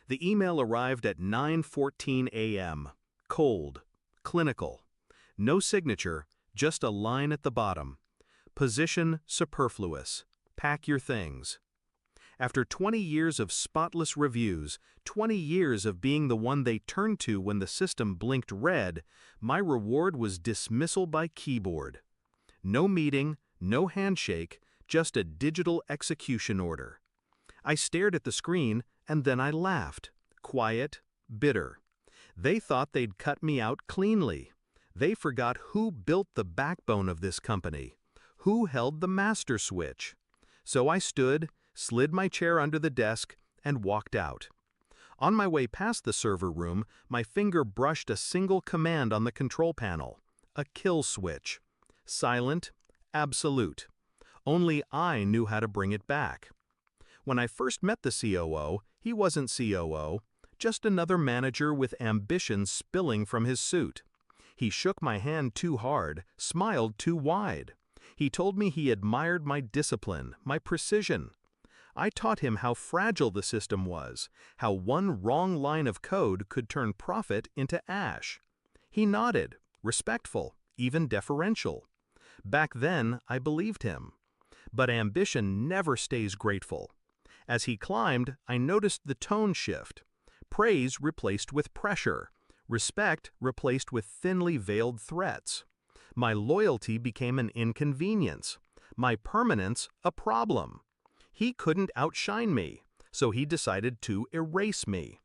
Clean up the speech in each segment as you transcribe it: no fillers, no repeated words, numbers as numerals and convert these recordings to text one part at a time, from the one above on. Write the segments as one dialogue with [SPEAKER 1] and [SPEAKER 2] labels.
[SPEAKER 1] The email arrived at 9:14 a.m. Cold, clinical. No signature, just a line at the bottom. Position superfluous. Pack your things. After 20 years of spotless reviews, 20 years of being the one they turned to when the system blinked red, my reward was dismissal by keyboard. No meeting, no handshake, just a digital execution order. I stared at the screen, and then I laughed. Quiet, bitter. They thought they'd cut me out cleanly. They forgot who built the backbone of this company, who held the master switch. So I stood, slid my chair under the desk, and walked out. On my way past the server room, my finger brushed a single command on the control panel. A kill switch. Silent, absolute. Only I knew how to bring it back. When I first met the COO, he wasn't COO, just another manager with ambition spilling from his suit. He shook my hand too hard, smiled too wide. He told me he admired my discipline, my precision. I taught him how fragile the system was, how one wrong line of code could turn profit into ash. He nodded, respectful, even deferential. Back then, I believed him. But ambition never stays grateful. As he climbed, I noticed the tone shift. Praise replaced with pressure. Respect replaced with thinly veiled threats. My loyalty became an inconvenience. My permanence a problem. He couldn't outshine me, so he decided to erase me.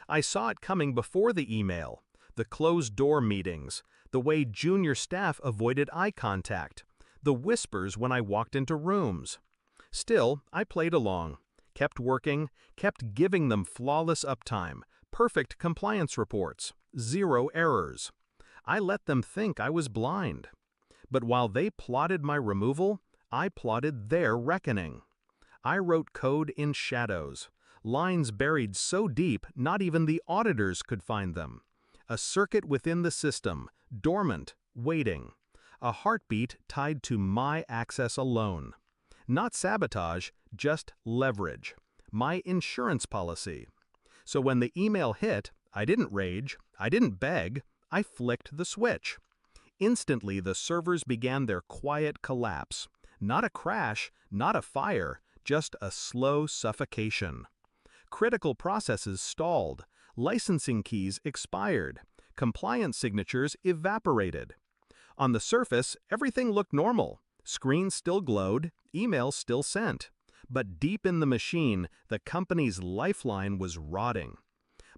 [SPEAKER 1] I saw it coming before the email, the closed-door meetings, the way junior staff avoided eye contact, the whispers when I walked into rooms. Still, I played along, kept working, kept giving them flawless uptime, perfect compliance reports, zero errors. I let them think I was blind. But while they plotted my removal, I plotted their reckoning. I wrote code in shadows, lines buried so deep not even the auditors could find them. A circuit within the system, dormant, waiting. A heartbeat tied to my access alone. Not sabotage, just leverage. My insurance policy. So when the email hit, I didn't rage, I didn't beg, I flicked the switch. Instantly the servers began their quiet collapse. Not a crash, not a fire, just a slow suffocation. Critical processes stalled, licensing keys expired, compliance signatures evaporated. On the surface, everything looked normal. Screens still glowed, emails still sent. But deep in the machine, the company's lifeline was rotting.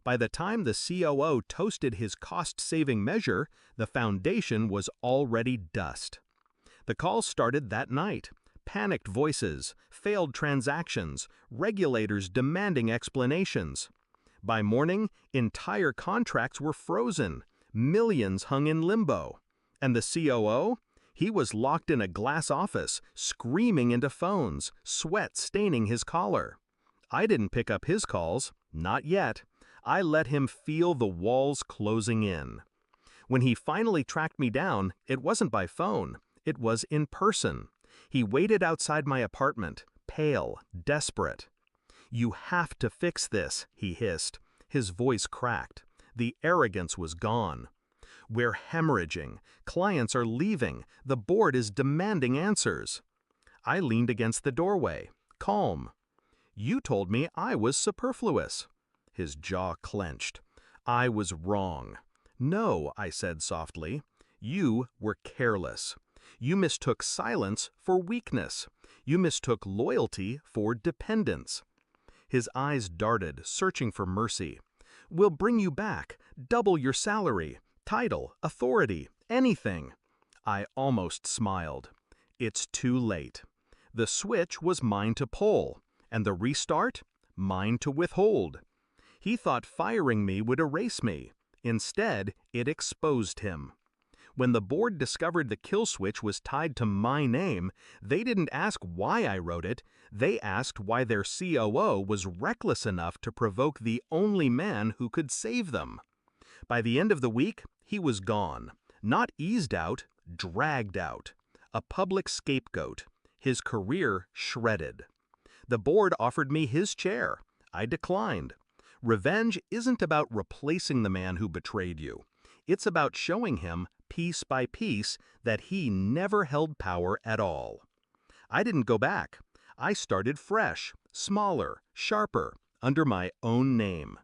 [SPEAKER 1] By the time the COO toasted his cost-saving measure, the foundation was already dust. The calls started that night. Panicked voices, failed transactions, regulators demanding explanations. By morning, entire contracts were frozen, millions hung in limbo. And the COO? He was locked in a glass office, screaming into phones, sweat staining his collar. I didn't pick up his calls, not yet. I let him feel the walls closing in. When he finally tracked me down, it wasn't by phone, it was in person. He waited outside my apartment, pale, desperate. "You have to fix this," he hissed. His voice cracked. The arrogance was gone. "We're hemorrhaging. Clients are leaving. The board is demanding answers." I leaned against the doorway, calm. "You told me I was superfluous." His jaw clenched. I was wrong. "No," I said softly. "You were careless. You mistook silence for weakness. You mistook loyalty for dependence." His eyes darted, searching for mercy. "We'll bring you back. Double your salary. Title, authority, anything." I almost smiled. It's too late. The switch was mine to pull, and the restart, mine to withhold. He thought firing me would erase me. Instead, it exposed him. When the board discovered the kill switch was tied to my name, they didn't ask why I wrote it, they asked why their COO was reckless enough to provoke the only man who could save them. By the end of the week, he was gone. Not eased out, dragged out. A public scapegoat. His career shredded. The board offered me his chair. I declined. Revenge isn't about replacing the man who betrayed you. It's about showing him, piece by piece, that he never held power at all. I didn't go back. I started fresh, smaller, sharper, under my own name.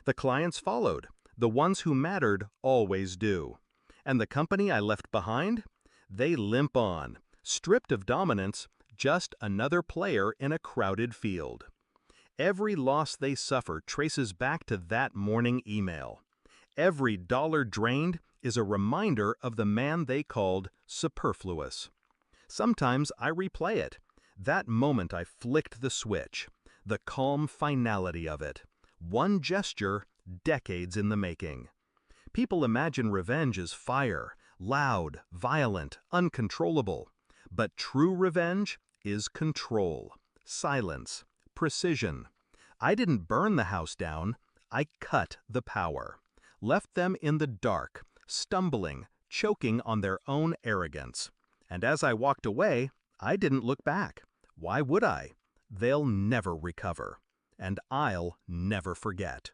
[SPEAKER 1] The clients followed. The ones who mattered always do. And the company I left behind? They limp on, stripped of dominance, just another player in a crowded field. Every loss they suffer traces back to that morning email. Every dollar drained is a reminder of the man they called Superfluous. Sometimes I replay it. That moment I flicked the switch. The calm finality of it. One gesture, decades in the making. People imagine revenge as fire, loud, violent, uncontrollable. But true revenge is control, silence, precision. I didn't burn the house down. I cut the power. Left them in the dark, stumbling, choking on their own arrogance. And as I walked away, I didn't look back. Why would I? They'll never recover. And I'll never forget.